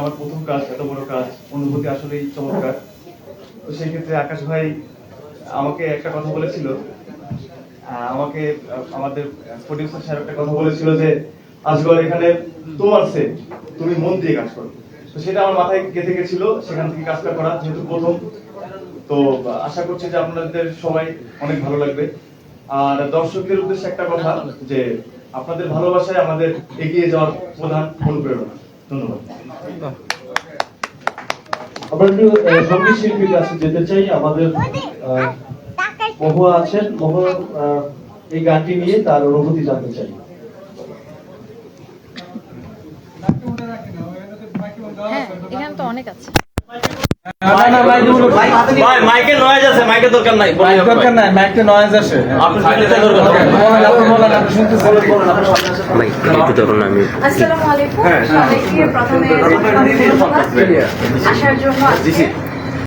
আমার প্রথম কাজ, এত বড় কাজ, অনুভূতি আসলেই চমৎকার। তো সেই ক্ষেত্রে আকাশ ভাই আমাকে একটা কথা বলেছিল, আমাকে আমাদের প্রডিউসার স্যার একটা কথা বলেছিল যে আজকাল এখানে তোমার সেট, তুমি মন দিয়ে কাজ করো। তো সেটা আমার মাথায় গেঁথে গেছিল, সেখান থেকে কাজটা করা যেহেতু প্রথম। তো আশা করছি যে আপনাদের সবাই অনেক ভালো লাগবে। আর দর্শকদের উদ্দেশ্যে একটা কথা, যে আপনাদের ভালোবাসায় আমাদের এগিয়ে যাওয়ার প্রধান অনুপ্রেরণা। ধন্যবাদ। আমরা একটু সঙ্গীত শিল্পীর কাছে যেতে চাই। আমাদের মহুয়া আছেন, মহুয়া এই গানটি নিয়ে তার অনুভূতি জানতে চাই। হ্যাঁ, এখানে তো অনেক আছে। মাইকের নয়েজ আছে, মাইকের দরকার নাই, দরকার নাই, মাইকের নয়েজ আসে। আসসালামু আলাইকুম, সবাইকে প্রথমে আসার জন্য।